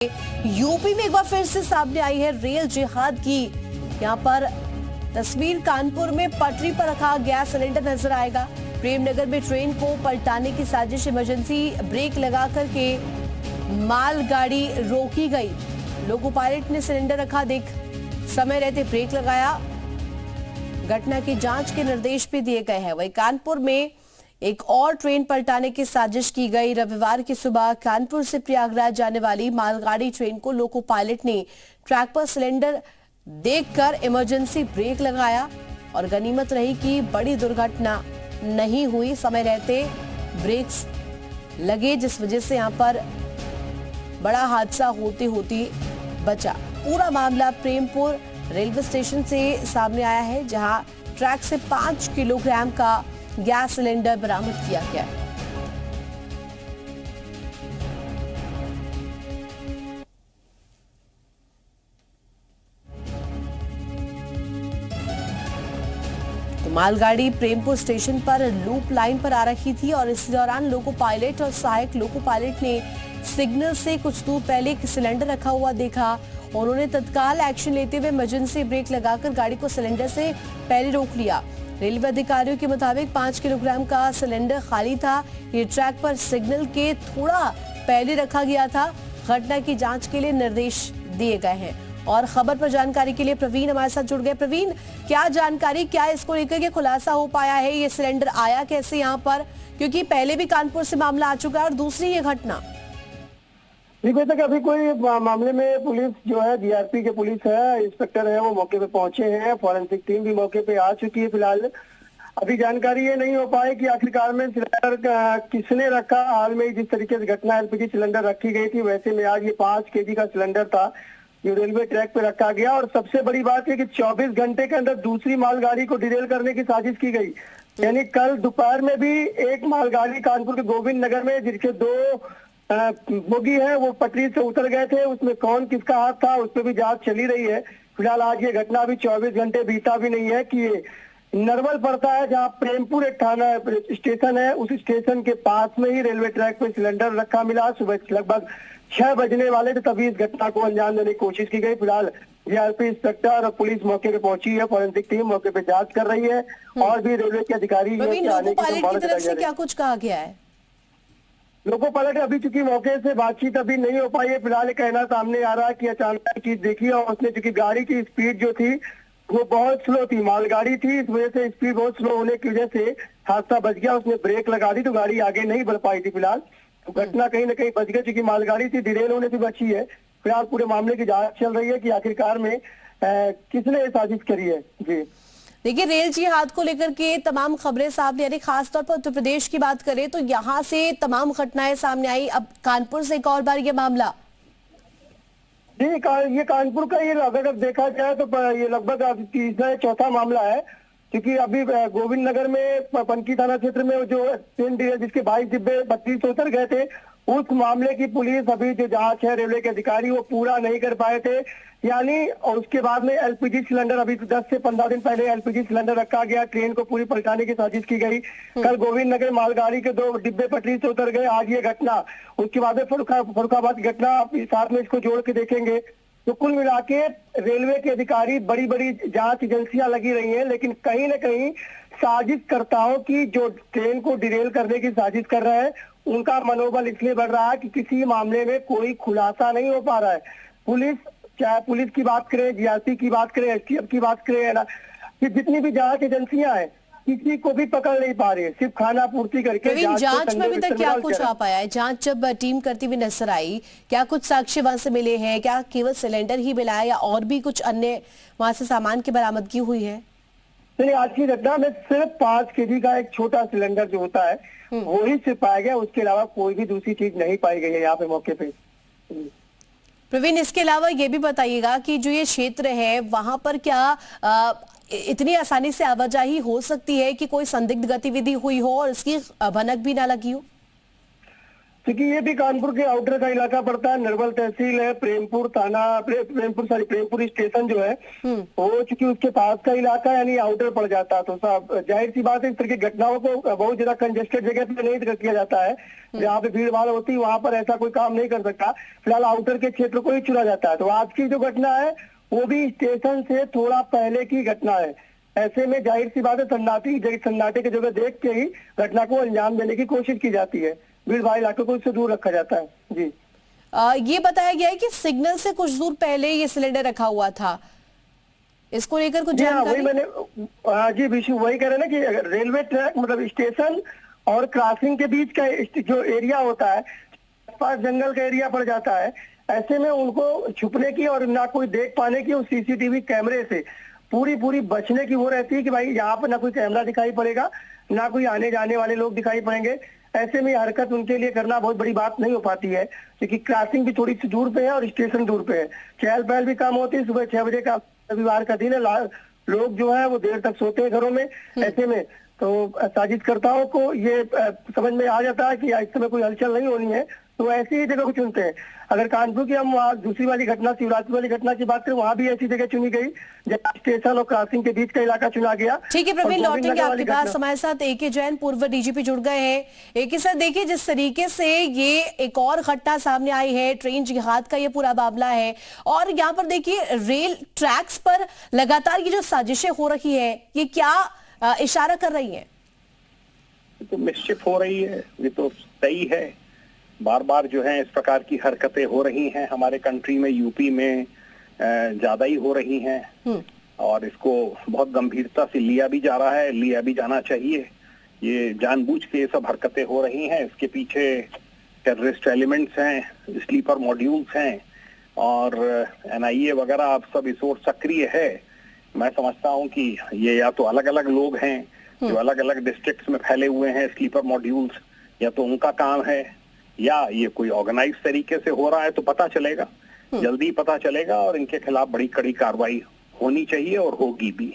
UP में एक बार फिर से सामने आई है रेल जिहाद की। यहाँ पर तस्वीर कानपुर में पटरी पर रखा गैस सिलेंडर नजर आएगा। प्रेमनगर में ट्रेन को पलटाने की साजिश, इमरजेंसी ब्रेक लगा करके मालगाड़ी रोकी गई। लोको पायलट ने सिलेंडर रखा, देख समय रहते ब्रेक लगाया। घटना की जांच के निर्देश भी दिए गए हैं। वहीं कानपुर में एक और ट्रेन पलटाने की साजिश की गई। रविवार की सुबह कानपुर से प्रयागराज जाने वाली मालगाड़ी ट्रेन को लोको पायलट ने ट्रैक पर सिलेंडर देखकर इमरजेंसी ब्रेक लगाया और गनीमत रही कि बड़ी दुर्घटना नहीं हुई। समय रहते ब्रेक्स लगे, जिस वजह से यहां पर बड़ा हादसा होते होते बचा। पूरा मामला प्रेमपुर रेलवे स्टेशन से सामने आया है, जहां ट्रैक से 5 किलोग्राम का गैस सिलेंडर बरामद किया गया है। तो मालगाड़ी प्रेमपुर स्टेशन पर लूप लाइन पर आ रही थी और इस दौरान लोको पायलट और सहायक लोको पायलट ने सिग्नल से कुछ दूर पहले एक सिलेंडर रखा हुआ देखा। उन्होंने तत्काल एक्शन लेते हुए इमरजेंसी ब्रेक लगाकर गाड़ी को सिलेंडर से पहले रोक लिया। रेलवे अधिकारियों के मुताबिक 5 किलोग्राम का सिलेंडर खाली था। ये ट्रैक पर सिग्नल के थोड़ा पहले रखा गया था। घटना की जांच के लिए निर्देश दिए गए हैं। और खबर पर जानकारी के लिए प्रवीण हमारे साथ जुड़ गए। प्रवीण, क्या जानकारी, क्या इसको लेकर के खुलासा हो पाया है? ये सिलेंडर आया कैसे यहाँ पर, क्योंकि पहले भी कानपुर से मामला आ चुका है और दूसरी ये घटना। देखो तक अभी कोई मामले में पुलिस जो है, जीआरपी के पुलिस है, इंस्पेक्टर है, वो मौके पे पहुंचे हैं। फॉरेंसिक टीम भी मौके पे आ चुकी है। फिलहाल अभी जानकारी ये नहीं हो पाई कि आखिरकार में सिलेंडर किसने रखा। हाल में जिस तरीके से घटना एलपीजी सिलेंडर रखी गई थी, वैसे में आज ये 5 केजी का सिलेंडर था जो रेलवे ट्रैक पे रखा गया। और सबसे बड़ी बात है कि 24 घंटे के अंदर दूसरी मालगाड़ी को डिरेल करने की साजिश की गई। यानी कल दोपहर में भी एक मालगाड़ी कानपुर के गोविंद नगर में, जिसके 2 बोगी है, वो पटरी से उतर गए थे। उसमें कौन किसका हाथ था, उस पर भी जांच चली रही है। फिलहाल आज ये घटना अभी 24 घंटे बीता भी नहीं है कि ये नरवल पड़ता है, जहाँ प्रेमपुर एक थाना स्टेशन है, उस स्टेशन के पास में ही रेलवे ट्रैक पे सिलेंडर रखा मिला। सुबह लगभग 6 बजने वाले थे, तभी इस घटना को अंजाम देने की कोशिश की गई। फिलहाल जीआरपी इंस्पेक्टर और पुलिस मौके पे पहुंची है। फॉरेंसिक टीम मौके पे जांच कर रही है और भी रेलवे के अधिकारी क्या कुछ कहा गया है? लोको पायलट अभी चूंकि मौके से बातचीत अभी नहीं हो पाई है। फिलहाल कहना सामने आ रहा है कि अचानक चीज देखी और उसने, चूंकि गाड़ी की स्पीड जो थी वो बहुत स्लो थी, मालगाड़ी थी, इस वजह से स्पीड बहुत स्लो होने की वजह से हादसा बच गया। उसने ब्रेक लगा दी तो गाड़ी आगे नहीं बढ़ पाई थी। फिलहाल तो घटना कहीं ना कहीं बच गई, चूंकि मालगाड़ी थी, डिरेल होने से बची है। फिलहाल पूरे मामले की जांच चल रही है कि आखिरकार में किसने साजिश करी है। जी देखिए, रेल जिहाद को लेकर के तमाम खबरें सामने आ रही, खासतौर पर उत्तर प्रदेश की बात करें तो यहाँ से तमाम घटनाएं सामने आई। अब कानपुर से एक और बार ये मामला। जी, ये कानपुर का ये अगर देखा जाए तो ये लगभग तीसरा चौथा मामला है, क्योंकि अभी गोविंद नगर में पनकी थाना क्षेत्र में जो ट्रेन जिसके 22 डिब्बे 32 उतर गए थे, उस मामले की पुलिस अभी जो जांच है, रेलवे के अधिकारी वो पूरा नहीं कर पाए थे। यानी और उसके बाद में एलपीजी सिलेंडर, अभी 10 से 15 दिन पहले एलपीजी सिलेंडर रखा गया, ट्रेन को पूरी पलटाने की साजिश की गई। कल गोविंद नगर मालगाड़ी के 2 डिब्बे पटरी से उतर गए, आज ये घटना, उसके बाद फरुखाबाद की घटना, साथ में इसको जोड़ के देखेंगे तो कुल मिला के रेलवे के अधिकारी, बड़ी बड़ी जांच एजेंसियां लगी रही हैं, लेकिन कहीं ना कहीं साजिशकर्ताओं की, जो ट्रेन को डिरेल करने की साजिश कर रहे हैं, उनका मनोबल इसलिए बढ़ रहा है कि किसी मामले में कोई खुलासा नहीं हो पा रहा है। पुलिस, चाहे पुलिस की बात करें, जीआरपी की बात करें, एसटीएफ की बात करें, है ना, कि जितनी भी जांच एजेंसियां हैं, किसी को भी पकड़ नहीं पा रही है, सिर्फ खाना पूर्ति करके। जांच में अभी तक क्या कुछ आ पाया है? जांच जब टीम करती हुई नजर आई, क्या कुछ साक्ष्य वहां से मिले हैं? क्या केवल सिलेंडर ही मिला है या और भी कुछ अन्य वहां से सामान की बरामदगी हुई है? नहीं, आज की घटना में सिर्फ 5 केजी का एक छोटा सिलेंडर जो होता है वो ही सिर्फ पाया गया। उसके अलावा कोई भी दूसरी चीज नहीं पाई गई है यहाँ पे मौके पे। प्रवीण, इसके अलावा ये भी बताइएगा कि जो ये क्षेत्र है वहां पर क्या इतनी आसानी से आवाजाही हो सकती है कि कोई संदिग्ध गतिविधि हुई हो और इसकी भनक भी ना लगी हो? क्योंकि ये भी कानपुर के आउटर का इलाका पड़ता है, निर्मल तहसील है, प्रेमपुर थाना, प्रेमपुर स्टेशन जो है वो चूंकि उसके पास का इलाका यानी आउटर पड़ जाता है, तो साहब जाहिर सी बात है इस तरह की घटनाओं को बहुत ज्यादा कंजेस्टेड जगह पे नहीं किया जाता है, जहाँ पे भीड़ भाड़ होती है वहां पर ऐसा कोई काम नहीं कर सकता। फिलहाल आउटर के क्षेत्र को ही चुना जाता है। तो आज की जो घटना है वो भी स्टेशन से थोड़ा पहले की घटना है। ऐसे में जाहिर सी बात है सन्नाटे की जगह देख के ही घटना को अंजाम देने की कोशिश की जाती है। भीड़ भाड़ इलाके को इससे दूर रखा जाता है। जी ये बताया गया है कि सिग्नल से कुछ दूर पहले ये सिलेंडर रखा हुआ था, इसको लेकर कुछ जानकारी? वही मैंने जी विशु वही कह रहे हैं ना कि रेलवे ट्रैक मतलब स्टेशन और क्रॉसिंग के बीच का जो एरिया होता है पास जंगल का एरिया पड़ जाता है। ऐसे में उनको छुपने की और ना कोई देख पाने की उस सीसीटीवी कैमरे से पूरी बचने की वो रहती है कि भाई यहाँ पर ना कोई कैमरा दिखाई पड़ेगा, ना कोई आने जाने वाले लोग दिखाई पड़ेंगे। ऐसे में हरकत उनके लिए करना बहुत बड़ी बात नहीं हो पाती है, क्योंकि क्रॉसिंग भी थोड़ी सी दूर पे है और स्टेशन दूर पे है। चहल पहल भी कम होती है। सुबह 6 बजे का रविवार का दिन है, लोग जो है वो देर तक सोते हैं घरों में। ऐसे में तो साजिशकर्ताओं को ये समझ में आ जाता है कि इस समय कोई हलचल नहीं होनी है, तो ऐसी ही जगह को चुनते हैं। अगर कानपुर की हम वहाँ दूसरी वाली घटना शिवरात्रि वाली घटना की बात करें, वहाँ भी ऐसी जगह चुनी गई जब स्टेशन और क्रॉसिंग के बीच का इलाका चुना गया। ठीक है प्रवीण, लौटेंगे आपके पास। हमारे साथ AK जैन पूर्व DGP जुड़ गए हैं। AK सर, देखिए जिस तरीके से ये एक और घटना सामने आई है, ट्रेन जिहाद का ये पूरा मामला है, और यहाँ पर देखिए रेल ट्रैक्स पर लगातार ये जो साजिशें हो रही है, ये क्या इशारा कर रही है? तो मिसचिफ हो रही है, ये तो सही है। बार बार जो है इस प्रकार की हरकतें हो रही हैं हमारे कंट्री में, यूपी में ज्यादा ही हो रही हैं, और इसको बहुत गंभीरता से लिया भी जा रहा है, लिया भी जाना चाहिए। ये जानबूझ के सब हरकतें हो रही हैं, इसके पीछे टेररिस्ट एलिमेंट्स हैं, स्लीपर मॉड्यूल्स हैं, और NIA वगैरह अब सब इस ओर सक्रिय है। मैं समझता हूँ कि ये या तो अलग अलग लोग हैं जो अलग अलग डिस्ट्रिक्ट्स में फैले हुए हैं, स्लीपर मॉड्यूल्स, या तो उनका काम है, या ये कोई ऑर्गेनाइज तरीके से हो रहा है। तो पता चलेगा, जल्दी पता चलेगा, और इनके खिलाफ बड़ी कड़ी कार्रवाई होनी चाहिए और होगी भी।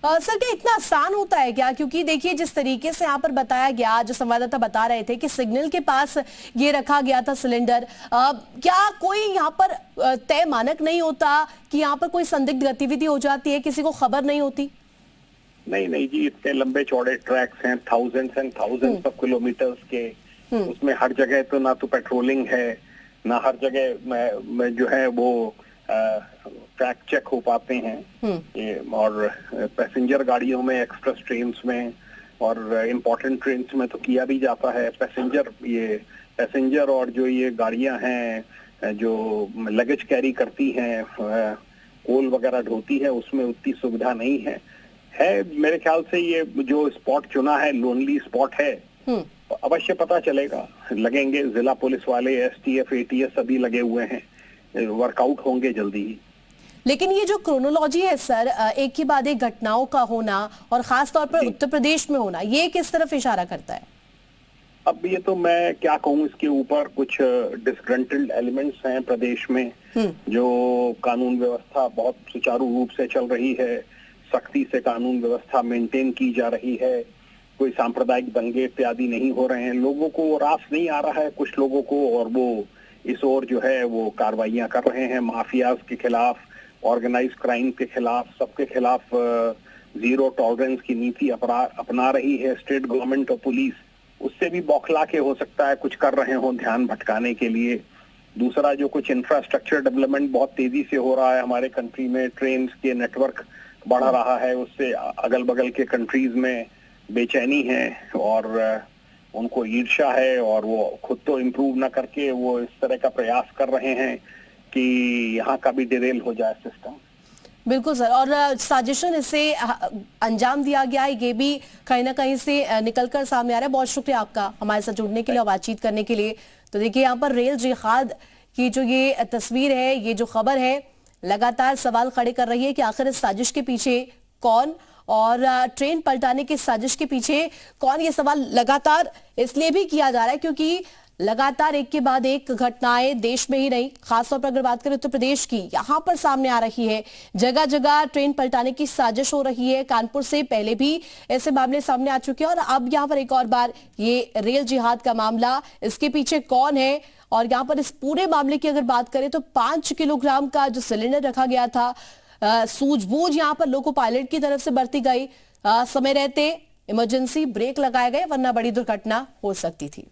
सर, क्या इतना आसान होता है क्या? क्योंकि देखिए जिस तरीके से यहाँ पर बताया गया, जो संवाददाता बता रहे थे कि सिग्नल के पास ये रखा गया था सिलेंडर, क्या कोई यहाँ पर तय मानक नहीं होता कि यहाँ पर कोई संदिग्ध गतिविधि हो जाती है, किसी को खबर नहीं होती? नहीं जी, इतने लंबे चौड़े ट्रैक्स हैं, thousands and thousands of kilometres के, उसमें हर जगह तो ना तो पेट्रोलिंग है, ना हर जगह में जो है वो ट्रैक चेक हो पाते हैं। ये और पैसेंजर गाड़ियों में, एक्सप्रेस ट्रेन्स में और इम्पोर्टेंट ट्रेन्स में तो किया भी जाता है। पैसेंजर और जो ये गाड़ियां हैं जो लगेज कैरी करती हैं, कोल वगैरह ढोती है, उसमें उतनी सुविधा नहीं है। मेरे ख्याल से ये जो स्पॉट चुना है लोनली स्पॉट है, अवश्य पता चलेगा, लगेंगे जिला पुलिस वाले, STF ATS सभी लगे हुए हैं, वर्कआउट होंगे जल्दी ही। लेकिन ये जो क्रोनोलॉजी है सर, एक के बाद एक घटनाओं का होना और खास तौर पर उत्तर प्रदेश में होना, ये किस तरफ इशारा करता है? अब ये तो मैं क्या कहूँ, इसके ऊपर कुछ डिसग्रंटल्ड एलिमेंट्स हैं प्रदेश में, जो कानून व्यवस्था बहुत सुचारू रूप से चल रही है, सख्ती से कानून व्यवस्था मेंटेन की जा रही है, कोई सांप्रदायिक दंगे इत्यादि नहीं हो रहे हैं, लोगों को रास नहीं आ रहा है कुछ लोगों को, और वो इस ओर जो है वो कार्रवाइयां कर रहे हैं, माफियाज के खिलाफ, ऑर्गेनाइज्ड क्राइम के खिलाफ, सबके खिलाफ जीरो टॉलरेंस की नीति अपना रही है स्टेट गवर्नमेंट और पुलिस। उससे भी बौखला के हो सकता है कुछ कर रहे हो ध्यान भटकाने के लिए। दूसरा, जो कुछ इंफ्रास्ट्रक्चर डेवलपमेंट बहुत तेजी से हो रहा है हमारे कंट्री में, ट्रेन के नेटवर्क बढ़ रहा है, उससे अगल बगल के कंट्रीज में बेचैनी है और उनको ईर्ष्या है, और वो खुद तो इम्प्रूव ना करके वो इस तरह का प्रयास कर रहे हैं कि यहाँ का भी डिरेल हो जाए सिस्टम। बिल्कुल सर, और साजिशन इसे अंजाम दिया गया है, ये भी कहीं ना कहीं से निकलकर सामने आ रहा है। बहुत शुक्रिया आपका हमारे साथ जुड़ने के लिए और बातचीत करने के लिए। तो देखिए यहाँ पर रेल जिहाद की जो ये तस्वीर है, ये जो खबर है, लगातार सवाल खड़े कर रही है कि आखिर इस साजिश के पीछे कौन, और ट्रेन पलटाने की साजिश के पीछे कौन, ये सवाल लगातार इसलिए भी किया जा रहा है क्योंकि लगातार एक के बाद एक घटनाएं देश में ही नहीं, खासतौर पर अगर बात करें उत्तर प्रदेश की, यहां पर सामने आ रही है। जगह जगह ट्रेन पलटाने की साजिश हो रही है। कानपुर से पहले भी ऐसे मामले सामने आ चुके हैं और अब यहां पर एक और बार ये रेल जिहाद का मामला, इसके पीछे कौन है? और यहां पर इस पूरे मामले की अगर बात करें तो 5 किलोग्राम का जो सिलेंडर रखा गया था, सूझबूझ यहां पर लोको पायलट की तरफ से बरती गई, समय रहते इमरजेंसी ब्रेक लगाए गए, वरना बड़ी दुर्घटना हो सकती थी।